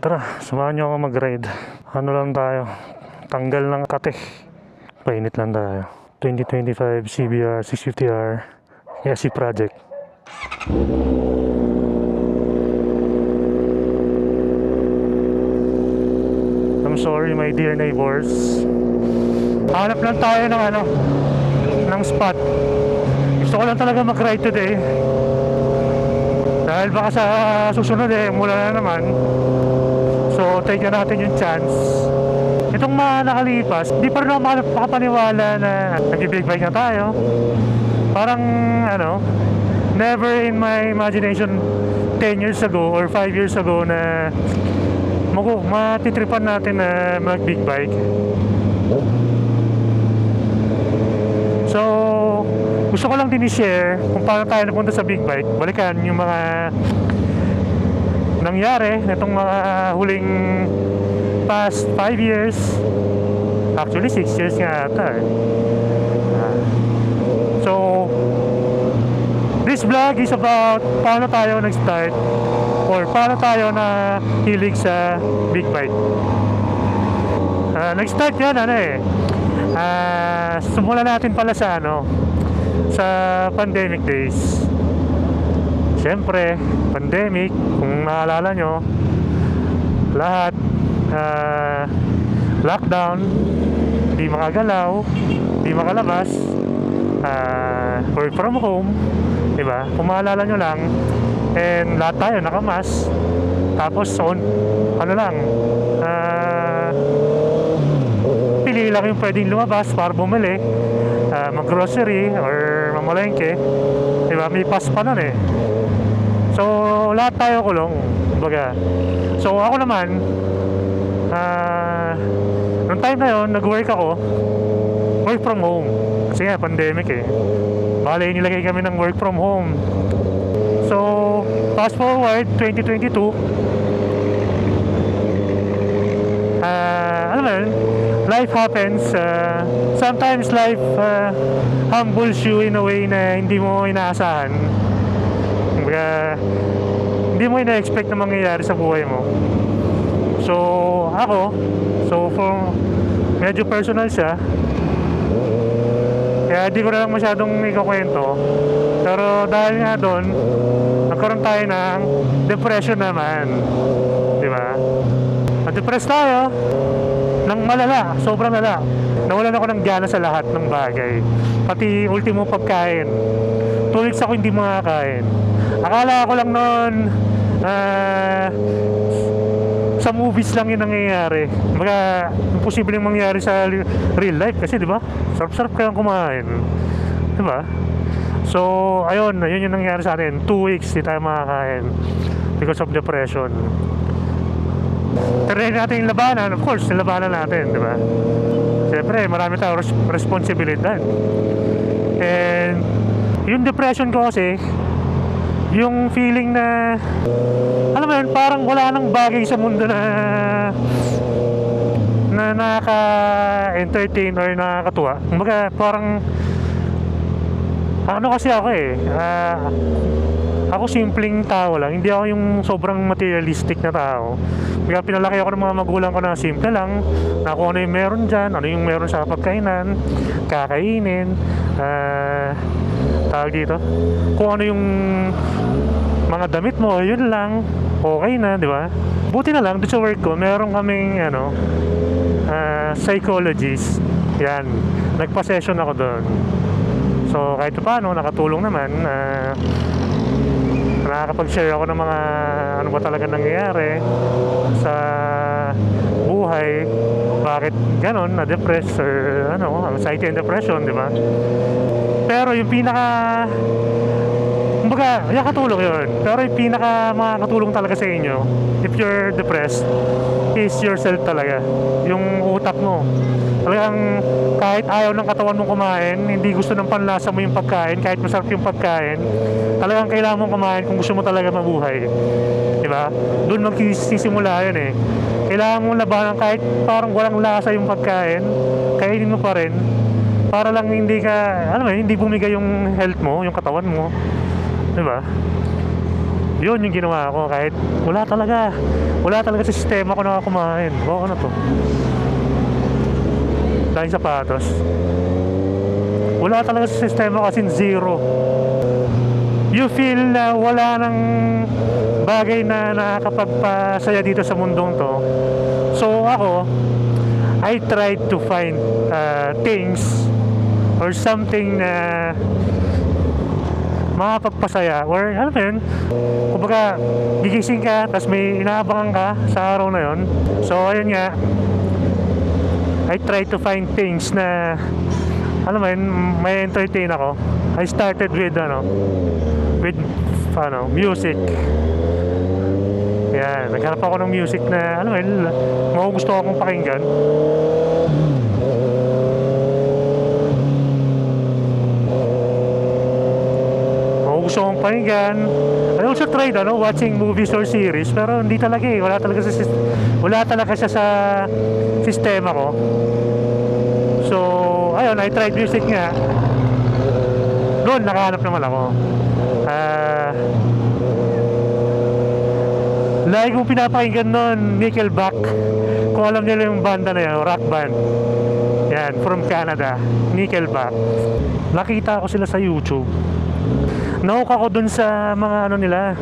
Tara, samahan niyo ako mag-ride. Ano lang tayo, tanggal ng kate. Painit lang tayo. 2025 CBR 650R SC Project. I'm sorry my dear neighbors. Hanap lang tayo ng spot. Gusto ko lang talaga mag-ride today. Dahil baka sa susunod mula na naman. So, take na natin yung chance. Itong mga nakalipas, di pa rin ako makapaniwala na nag-big bike na tayo. Parang, never in my imagination 10 years ago or 5 years ago na matitripan natin na mag-big bike. So, gusto ko lang din i-share kung paano tayo napunta sa big bike. Balikan yung mga nangyari nitong mga huling past 5 years. Actually 6 years nga ata So this vlog is about paano tayo nag-start or paano tayo na hilig sa big bike. Nag-start yan simulan natin pala sa sa pandemic days. Siyempre, pandemic, kung naalala nyo, lahat lockdown, di makagalaw, di makalabas, work from home, diba? Kung maalala nyo lang, and lahat tayo nakamas, tapos pili lang yung pwedeng lumabas para bumili, mag-grocery or mamalengke, diba? May pass pa nun So, lahat tayo kulong, kumbaga. So, ako naman, noong time na yun, nag-work ako, work from home. Kasi nga, pandemic Bale, nilagay kami ng work from home. So, fast forward, 2022, life happens. Sometimes life humbles you in a way na hindi mo inaasahan. Hindi mo ina-expect na mangyayari sa buhay mo. So, for medyo personal siya, kaya di ko na lang masyadong ikukwento. Pero dahil nga doon, nagkaroon tayo ng depression naman. Diba? Na-depress tayo ng malala, sobrang lala. Nawalan ako ng gana sa lahat ng bagay. Pati ultimo pagkain. 2 weeks ako hindi makakain. Akala ko lang noon sa movies lang yung nangyayari. Baka imposibleng mangyari sa real life kasi, di ba? Sarap-sarap kayang kumain. Di ba? So, ayun yung nangyayari sa atin. 2 weeks di tayo makakain because of depression. Try natin yung labanan. Of course, yung labanan natin, di ba? Siyempre, marami tayong responsibilidad. And yung depression ko kasi, yung feeling na alam mo yun, parang wala nang bagay sa mundo na nakaka-entertain or nakakatuwa. Kumbaga parang kasi ako ako simpleng tao lang. Hindi ako yung sobrang materialistic na tao. Kaya pinalaki ako ng mga magulang ko na simple lang, na kung ano yung meron dyan, ano yung meron sa pagkainan, kakainin, tawag dito, kung ano yung mga damit mo, yun lang, okay na, di ba? Buti na lang, doon sa work ko, meron kaming psychologist. Yan, nagpa-session ako doon. So kahit paano, nakatulong naman. Nakakapag-share ako ng mga ano ba talaga nangyayari sa buhay, bakit ganon, na-depress or anxiety and depression, di ba? Pero yung kumbaga, katulong yun. Pero yung makakatulong talaga sa inyo if you're depressed is yourself talaga. Yung utak mo. Talagang kahit ayaw ng katawan mong kumain, hindi gusto ng panlasa mo yung pagkain, kahit masarap yung pagkain, talagang kailangan mong kumain kung gusto mo talaga mabuhay. Diba? Doon magsisimula yun Kailangan mong labanan kahit parang walang lasa yung pagkain, kainin mo pa rin para lang hindi ka, hindi bumigay yung health mo, yung katawan mo. Diba? Yun yung ginawa ko kahit wala talaga sa sistema ko na kumain. Ano to? Dahil sapatos. Wala talaga sa sistema kasi zero. You feel na wala nang bagay na nakakapagpasaya dito sa mundong to. So ako, I tried to find things or something na makapagpasaya or alam mo yun, kumbaga gigising ka tapos may inaabangan ka sa araw na yon. So ayun nga, I try to find things na alam mo yun, may entertain ako. I started with music. Yan, naghanap ako ng music na alam mo yun, gusto akong pakinggan. Gusto kong pakinggan. I also tried watching movies or series, pero hindi talaga wala talaga siya sa sistema ko. So ayun, I tried music nga. Doon nakahanap naman ako. Lagi kong pinapakinggan noon Nickelback. Kung alam nila yung banda na yan, rock band. Yan, from Canada, Nickelback. Nakita ko sila sa YouTube. Nahook ako dun sa mga nila,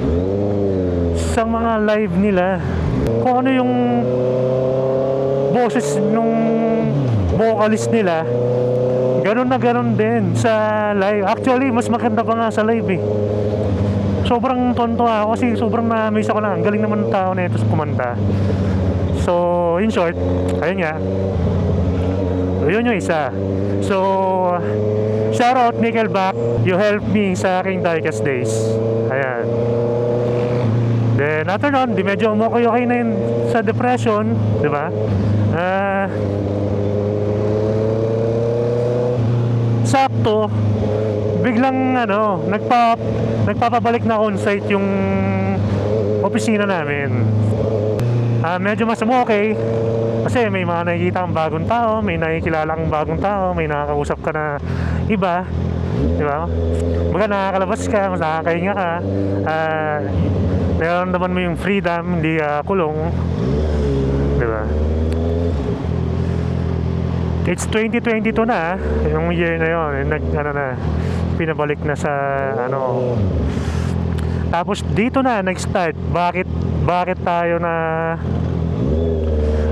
sa mga live nila, kung ano yung boses nung vocalist nila, ganun na ganun din sa live. Actually mas maganda pa nga sa live sobrang tonto ako kasi sobrang na-miss ako na ang galing naman ng tao na ito sa kumanta. So in short, ayun nga, yun yung isa. So shout out Nickelback, you helped me sa aking darkest days. Ayan. Then after nun, di medyo okay na yun sa depression, di ba? Sakto, biglang nagpapabalik na on-site yung opisina namin. Medyo mas okay kasi may mga nakikita kang bagong tao, may nakikilala kang bagong tao, may nakakausap ka na iba, di ba? Baga nakakalabas ka, mas nakakahinga ka, naman mo yung freedom, hindi ka kulong, di ba? It's 2022 na, yung year na yun, pinabalik na sa tapos dito na nag-start, bakit tayo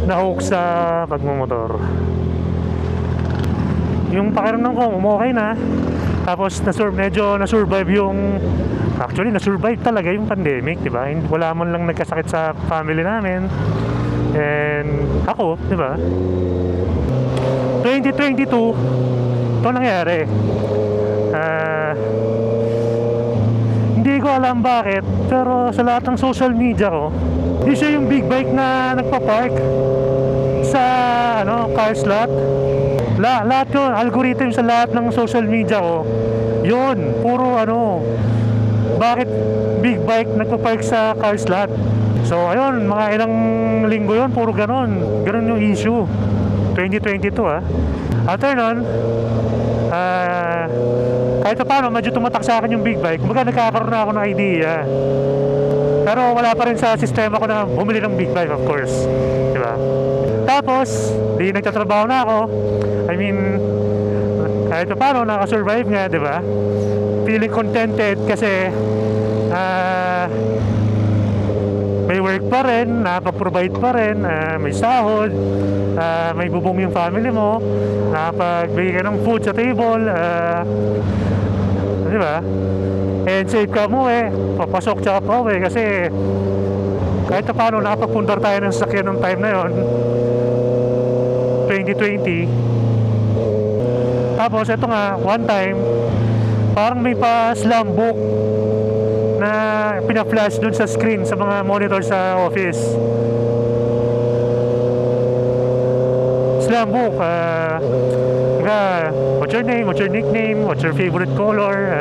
na-hook sa pagmumotor. Yung pakiramdam ko okay na, tapos medyo na-survive na-survive talaga yung pandemic, di ba? Wala man lang nagkasakit sa family namin, and ako, di ba? 2022 ito nangyari. Hindi ko alam bakit, pero sa lahat ng social media ko, di siya yung big bike na nagpa-park sa car slot. Lahat yun, algorithm sa lahat ng social media ko, yun, puro bakit big bike nagpa-park sa car slot. So ayun, mga ilang linggo yun, puro ganon yung issue. 2022 after nun, kahit paano medyo tumatak sa akin yung big bike, kumbaga nagkakaroon na ako ng idea, pero wala pa rin sa sistema ko na bumili ng big bike, of course, di ba? Tapos di nagtatrabaho na ako, I mean kahit paano nakasurvive nga, di ba? Feeling contented kasi may work pa rin, nakapag-provide pa rin, may sahod, may bubong yung family mo, nakapagbigay ka ng food sa table, di ba? And safe ka mo papasok tsaka pa kasi kahit na paano nakapagpundar tayo ng sasakyan ng time na yon, 2020. Tapos ito nga, one time parang may pa-slam book na pina-flash dun sa screen sa mga monitor sa office. Slam book, what's your name, what's your nickname, what's your favorite color,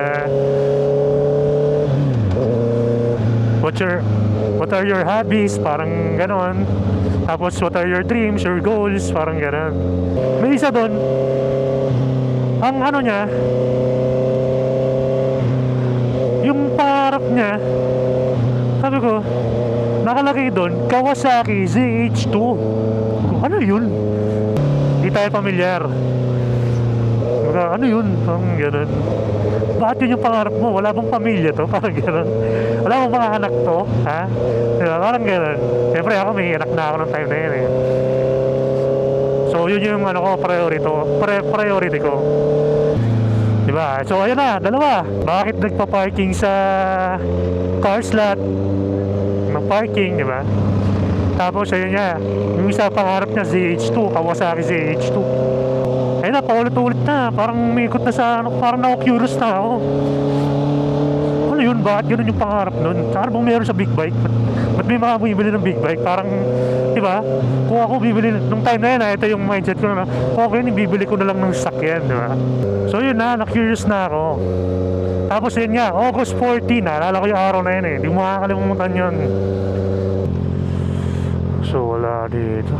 what are your hobbies, parang ganon. Tapos what are your dreams, your goals, parang ganon. May isa dun, ang niya, yung pangarap niya ko, nakalagay doon, Kawasaki ZH2. Ano yun? Hindi tayo pamilyar. Ano yun? Parang gano'n. Bakit yun yung pangarap mo? Wala bang pamilya to? Parang gano'n. Wala bang mga anak to? Ha? Diba? Parang gano'n. Siyempre ako may anak na ako ng time na yun eh. So yun yung ano ko, priority ko. Diba? So ayun na, dalawa. Bakit nagpa-parking sa car slot? Ng parking, diba? Tapos ayun niya, yung isa pangarap niya ZH2, Kawasaki ZH2. Ayun na, paulit-ulit na. Parang umikot na sa ano, parang na-curious na ako. Ano yun? Bakit ganun yung pangarap nun? Saan bang meron sa big bike? Ba't may mga bumibili ng big bike? Parang, di ba? Kung ako bibili, nung time na yun, ito yung mindset ko na, kung ako yun, bibili ko na lang ng sakyan, di ba? So yun na, na-curious na ako. Tapos yun nga, August 14, naalala ko yung araw na yun eh. Di mo makakalimutan yun. So wala dito.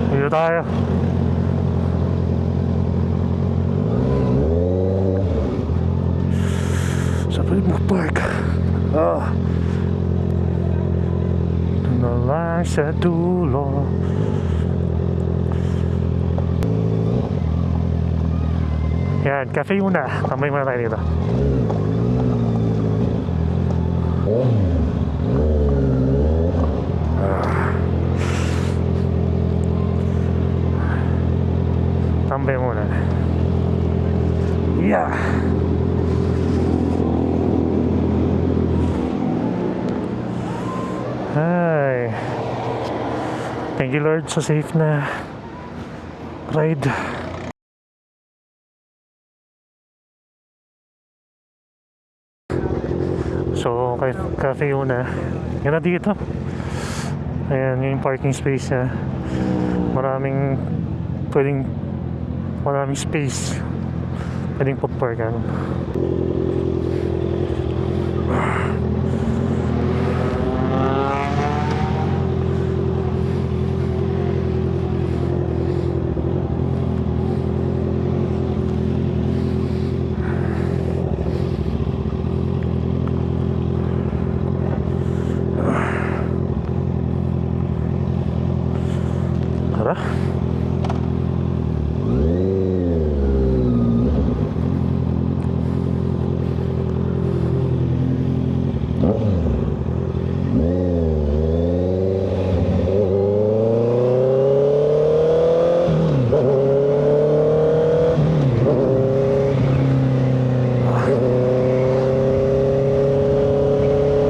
Dito tayo. Sa pwede mag-park. Doon na lang sa dulo. Yan, Cafe Una. Tambay muna tayo dito. Tambay muna. Yeah. Hi. Thank you Lord sa safe na ride. So, kay Cafe Una. Yan na dito. Ayan, yung parking space niya. Maraming space. Pwedeng pag-parkan. Tara.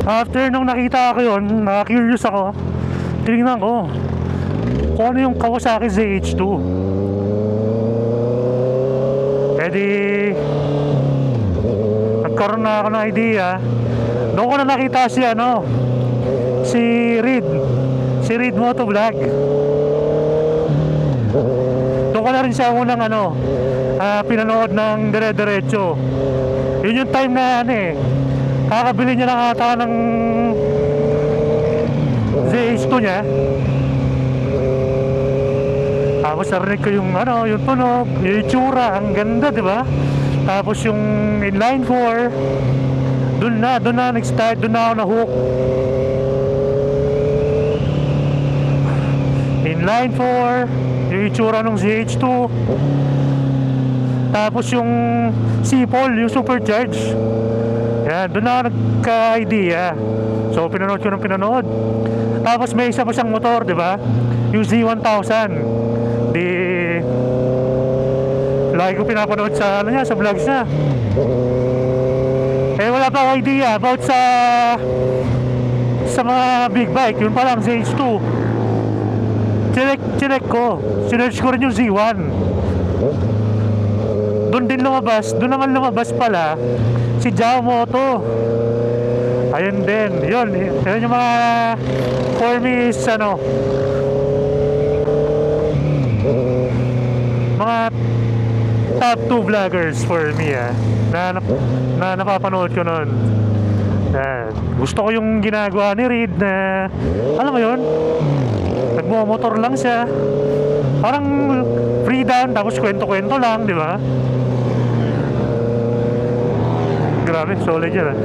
After nung nakita ko yun, na-curious ako. Tinignan ko kung ano yung Kawasaki ZH2. Pwede nagkaroon na ako ng idea. Doon ko na nakita si Reed Motovlog. Doon ko na rin siya unang pinanood ng dire-diretso. Yun yung time na kakabili niya ng ata ng ZH2 niya. Tapos narinig ko yung tunog, yung itsura, ang ganda, di ba? Tapos yung inline 4, doon na nag-start, doon na ako na-hook. Inline 4, yung itsura ng ZH2. Tapos yung C-Pole, yung supercharge. Yan, doon na ako nagka-idea. So pinanood ko ng pinanood. Tapos may isa pa siyang motor, di ba? Yung Z1000. Lagi ko pinapanood sa sa vlogs niya. Wala pa akong idea about sa mga big bike. Yun pa lang, ZH2. Chinek ko. Sinerch ko rin yung Z1. Doon naman lumabas pala si Jamoto. Ayun din. Yun yung mga for me is mga top 2 vloggers for me na napapanood ko nun. Yan. Gusto ko yung ginagawa ni Reed na, alam mo yun, nagmo-motor lang siya. Parang freedom, tapos kwento-kwento lang, di ba? Grabe, solid yan ah.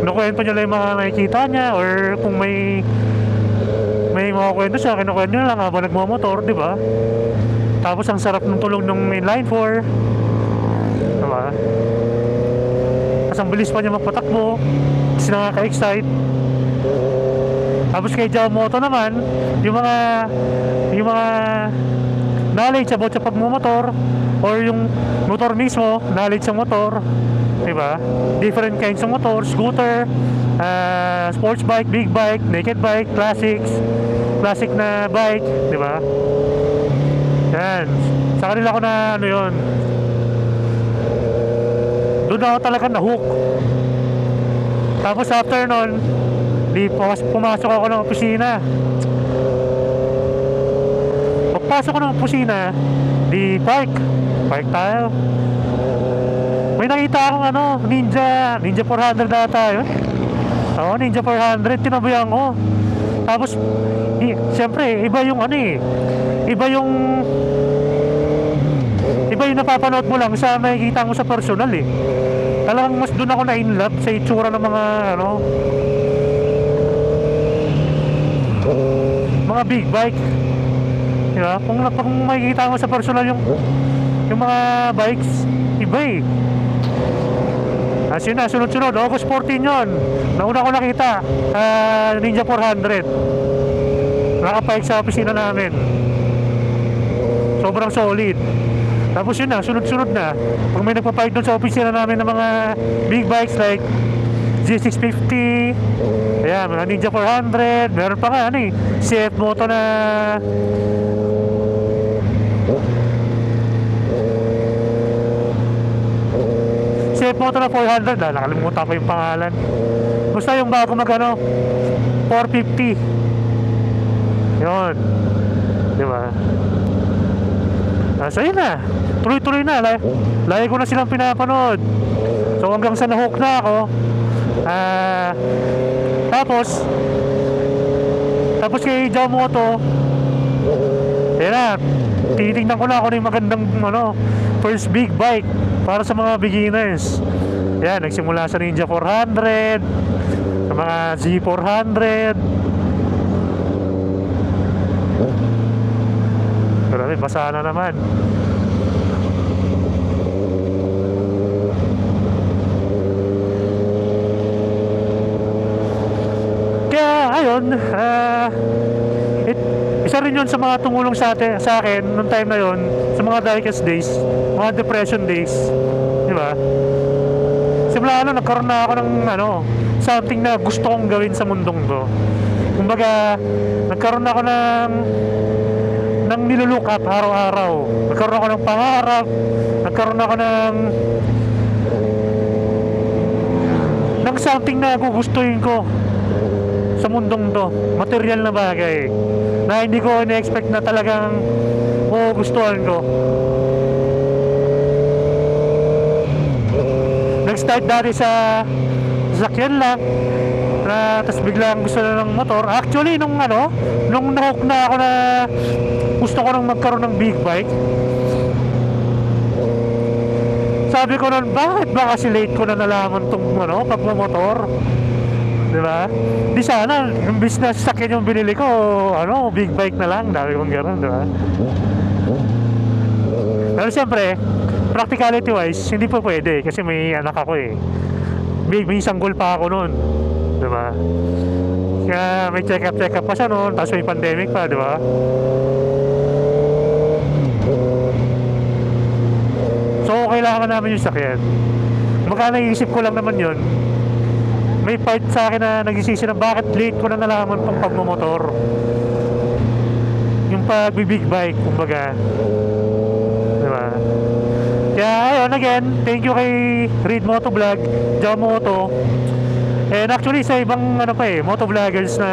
Nakwento niya lang yung mga nakikita niya, or kung may mga kwento siya, kinukwento niya lang habang nagmo-motor, di ba? Tapos ang sarap ng tulong ng mainline 4, di ba? Tapos ang bilis pa niya magpatakbo, kasi nakaka-excite. Tapos kay Jamoto naman, yung mga knowledge about sa pagmumotor, or yung motor mismo, knowledge sa motor, diba? Different kinds of motor, scooter, sports bike, big bike, naked bike, classic na bike, diba? Yan. Sa kanila ko na ano yun, doon ako talaga na-hook. Tapos after nun, pumasok ako ng opisina. Pagpasok ko ng opisina, park tayo. May nakita akong Ninja 400 data yun. Oo, Ninja 400, tinabayan ko. Tapos, siyempre, iba yung napapanood mo lang sa makikita mo sa personal eh. Talagang mas doon ako na in love sa itsura ng mga big bike. Diba? Kung makikita mo sa personal yung mga bikes, iba eh. As yun na, sunod-sunod, August 14 yun. Nauna ko nakita, Ninja 400. Nakapike sa opisina namin. Sobrang solid. Tapos yun na, sunod-sunod na. Pag may nagpapike doon sa opisina namin ng mga big bikes like G650, ayan, mga Ninja 400, meron pa nga CF Moto na CF Moto na 400, nakalimutan ko yung pangalan. Basta yung bago 450. Yun, di ba? So yun na, tuloy-tuloy na, lagi ko na silang pinapanood. So hanggang sa na-hook na ako. Tapos kay Jamoto, yun na, titignan ko na ako ng magandang first big bike para sa mga beginners. Yan, nagsimula sa Ninja 400, sa mga Z400. Grabe, basa na naman. Kaya ayun, isa rin yun sa mga tumulong sa akin noong time na yun, sa mga darkest days, mga depression days, di ba? Simula nagkaroon na ako ng something na gusto kong gawin sa mundong to. Kumbaga, nagkaroon ako ng nilulook up araw-araw. Nagkaroon ako ng pangarap, nagkaroon ako ng something na gugustuhin ko sa mundong to, material na bagay na hindi ko ina-expect na talagang gustuhan ko. Nag-start dati sa sasakyan lang, tapos biglang gusto na ng motor. Actually, nung na-hook na ako na gusto ko nang magkaroon ng big bike, sabi ko nun, bakit ba kasi late ko na nalaman tong pagmamotor? Diba? Di sana, yung business sasakyan yung binili ko, big bike na lang, dami kong gano'n, diba? Pero siyempre, practicality wise, hindi po pwede kasi may anak ako eh. May sanggol pa ako noon, diba? Kaya may check up pa siya noon, tapos may pandemic pa, diba? So kailangan namin yung sakyan. Baka naisip ko lang naman yun, may part sa akin na nagsisisi na bakit late ko na nalaman pang pagmumotor, yung pag-big bike, kumbaga, diba? Kaya ayun, again, thank you kay Reed Motovlog, Jamoto. And actually sa ibang motovloggers na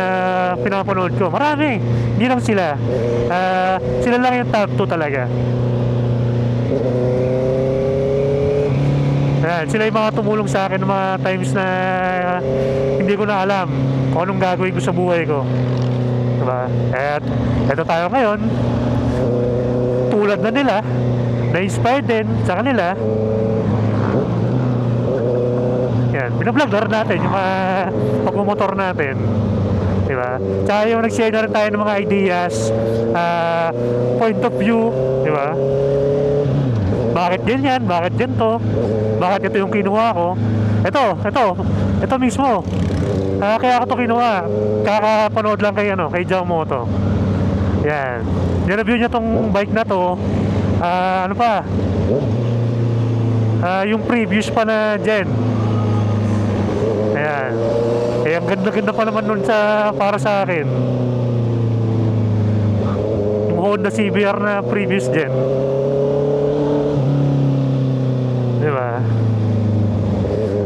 pinapanood ko, marami, hindi lang sila, sila lang yung top 2 talaga. Ayan, sila yung mga tumulong sa akin ng mga times na hindi ko na alam kung anong gagawin ko sa buhay ko. Diba? At eto tayo ngayon, tulad na nila, na-inspired din sa kanila. Yan, binablog na rin natin yung mga pagmumotor natin. Diba? Tsaka yung nag-share na rin tayo ng mga ideas, point of view, diba? Bakit ganyan? Bakit ganito? Bakit ito yung kinuha ko? Ito mismo. Kaya ako ito kinuha. Kakapanood lang kay Jao Moto. Yan. Nireview niya tong bike na to. Ano pa? Yung previous pa na gen. Ayan. Ang ganda-ganda pa naman nun para sa akin. Yung Honda CBR na previous gen. Diba?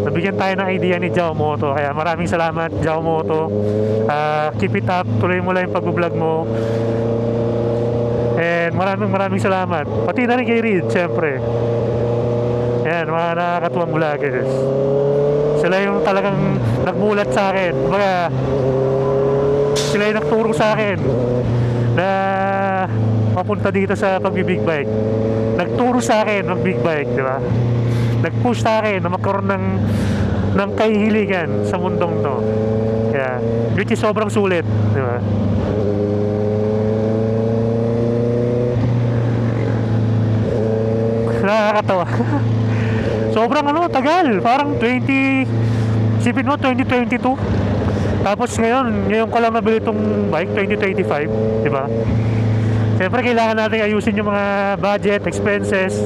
Nabigyan tayo ng idea ni Jao Moto. Kaya maraming salamat, Jao Moto. Keep it up. Tuloy mo lang yung pag-vlog mo. And maraming salamat. Pati na rin kay Reed, syempre. Ayan, mga nakakatuwang vloggers. Sila yung talagang nagmulat sa akin. Kumbaga, sila yung nagturo sa akin na mapunta dito sa pag-big bike. Nagturo sa akin ng big bike, di ba? Nag-push sa akin na magkaroon ng kahihiligan sa mundong to. Kaya, which is sobrang sulit, di ba? Nakakatawa. Sobrang tagal. Parang 20... Sipin mo, 2022. Tapos ngayon ko lang nabili itong bike, 2025. Diba? Siyempre, kailangan natin ayusin yung mga budget, expenses,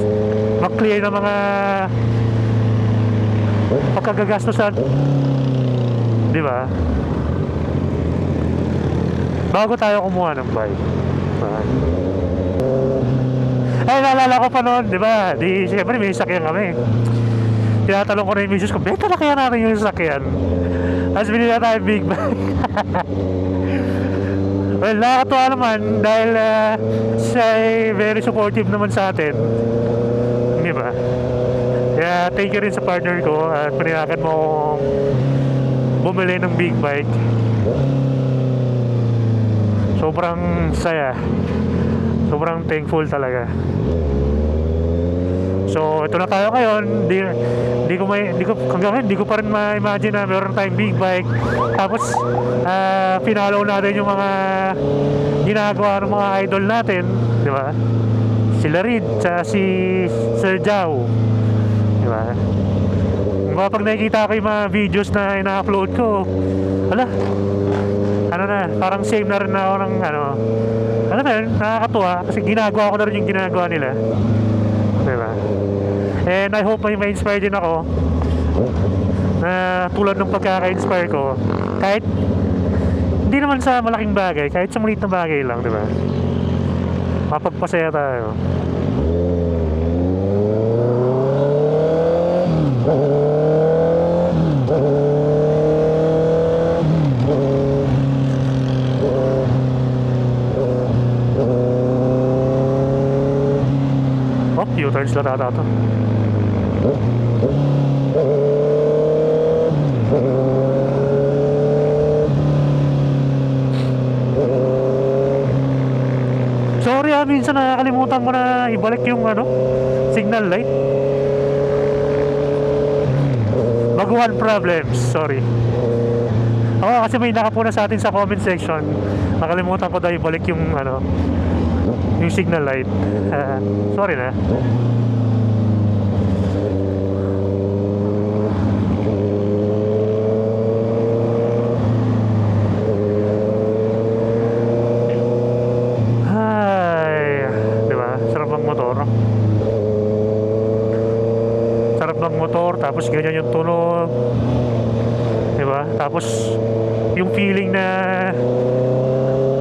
mag-clear ng mga pagkagagastusan. Diba? Bago tayo kumuha ng bike. Diba? Ay, naalala ko pa noon, di ba? Siyempre may sakyan kami. Tinatanong ko na yung misis ko, beta na kaya natin yung sakyan? Tapos binila tayo big bike. Well, nakakatuwa naman dahil siya ay very supportive naman sa atin. Di ba? Kaya thank you rin sa partner ko at panayagan mo bumili ng big bike. Sobrang saya. Sobrang thankful talaga. So, ito na tayo ngayon. Hindi ko pa rin ma-imagine na meron tayong big bike. Tapos, pinalaw natin yung mga ginagawa ng mga idol natin. Di ba? Sila Reed, si Sir Jao. Di ba? Pag nakikita ko yung mga videos na ina-upload ko, parang same na rin ako ng nakakatuwa kasi ginagawa ko na rin yung ginagawa nila. Diba? And I hope may inspire din ako na tulad ng pagkaka-inspire ko, kahit hindi naman sa malaking bagay, kahit sa maliit na bagay lang, diba? Mapagpasaya tayo. U-turns lang ata ito. Sorry minsan nakakalimutan ko na ibalik yung signal light. Baguhan problems, sorry. Kasi may nakapuna sa atin sa comment section. Nakalimutan ko daw ibalik yung yung signal light. Sorry na. Ay, di ba? Sarap ng motor. Sarap ng motor, tapos ganyan yung tunog. Di ba? Tapos yung feeling na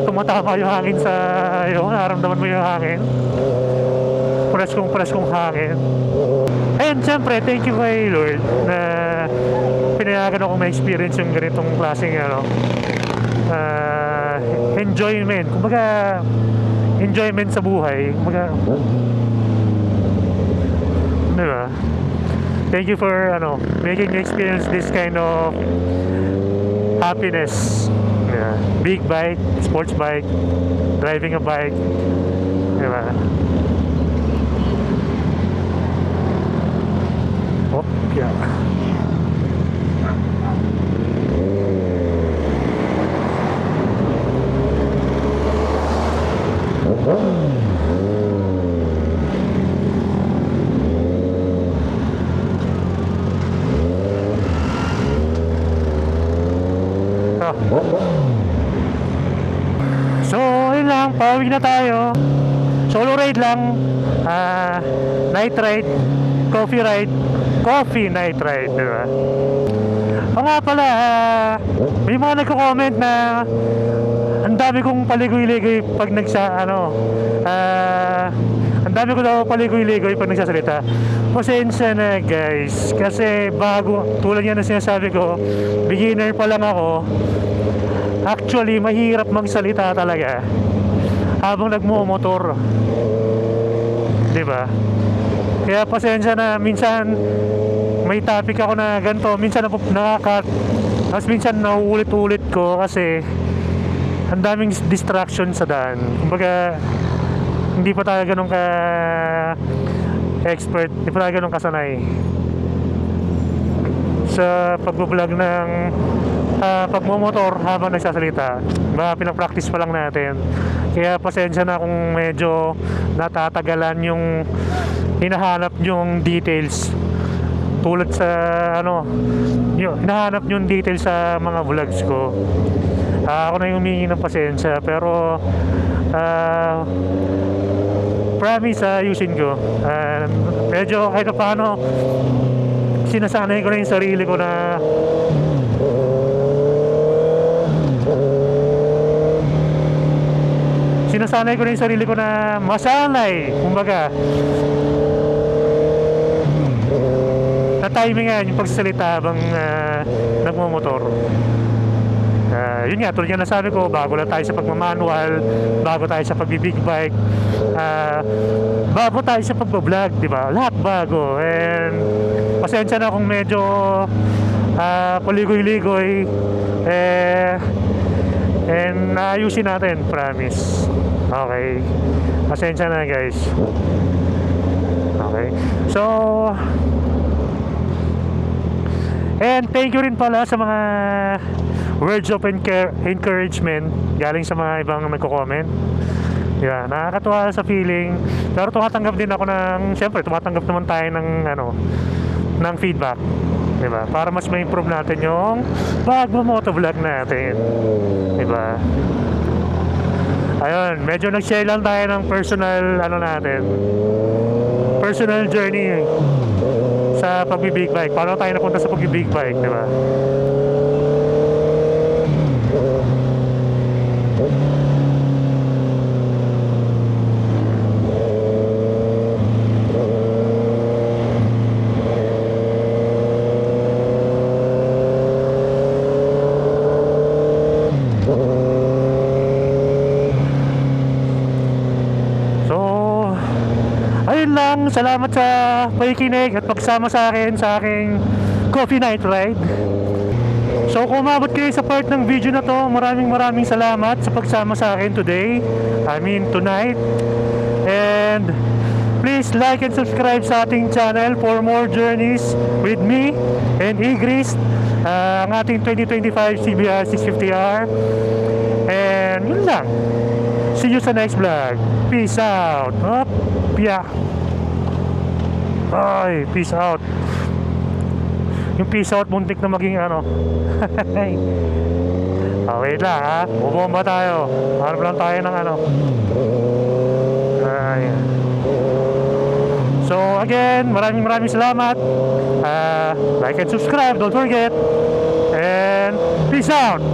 tumatama yung hangin sa naramdaman mo yung hangin, preskong hangin. Ayun, siyempre thank you kay Lord na pinayagan ako ma-experience yung ganitong klaseng enjoyment, kumbaga enjoyment sa buhay, kumbaga, diba? Thank you for making me experience this kind of happiness. Yeah. Big bike, sports bike, driving a bike. Diba? Oh, yeah. So, yun lang, pauwi na tayo. Solo ride lang. Night ride, coffee night ride, diba? O nga pala, may mga nagko-comment na ang dami kong paligoy-ligoy pag ang dami ko daw paligoy-ligoy pag nagsasalita. Pasensya na guys, kasi tulad yan na sinasabi ko, beginner pa lang ako. Actually, mahirap magsalita talaga habang nagmumotor, diba? Kaya pasensya na, minsan may topic ako na ganito, minsan nakakat, tapos minsan nauulit-ulit ko kasi ang daming distraction sa daan. Kumbaga, hindi pa tayo ganun ka expert, hindi pa tayo ganun kasanay sa pagbablog ng pagmumotor habang nagsasalita. Pinapractice pa lang natin. Kaya pasensya na kung medyo natatagalan yung hinahanap yung details. Tulad sa hinahanap yung details sa mga vlogs ko. Ako na yung humingi ng pasensya, pero promise ayusin ko. Medyo kahit paano sinasanay ko na yung sarili ko na masanay, kumbaga na timingan yung pagsasalita habang nagmumotor. Yun nga, tulad nga nasabi ko, bago lang tayo sa pagmamanual, bago tayo sa pagbibig bike, bago tayo sa pagbablog, di ba? Lahat bago. And pasensya na kung medyo paligoy-ligoy, and ayusin natin, promise. Okay, pasensya na guys. Okay, so and thank you rin pala sa mga words of encouragement galing sa mga ibang nagko-comment. Yeah, nakakatuwa sa feeling. Pero tumatanggap din ako siyempre tumatanggap naman tayo ng feedback, diba? Para mas ma-improve natin yung pagmo-motovlog natin, diba? Ayun, medyo nag-share lang tayo ng personal personal journey sa pag-big bike. Paano tayo napunta sa pag-big bike, diba? Salamat sa pakikinig at pagsama sa akin sa aking coffee night ride. So kung umabot kayo sa part ng video na to, maraming salamat sa pagsama sa akin tonight. And please like and subscribe sa ating channel for more journeys with me and Igris, ang ating 2025 CBR 650R. And yun lang. See you sa next vlog. Peace out. Yeah. Ay, peace out. Yung peace out muntik na maging wait lang ha. Bubomba tayo. Hanap lang tayo ng Ay. So again, maraming salamat. Like and subscribe, don't forget. And peace out.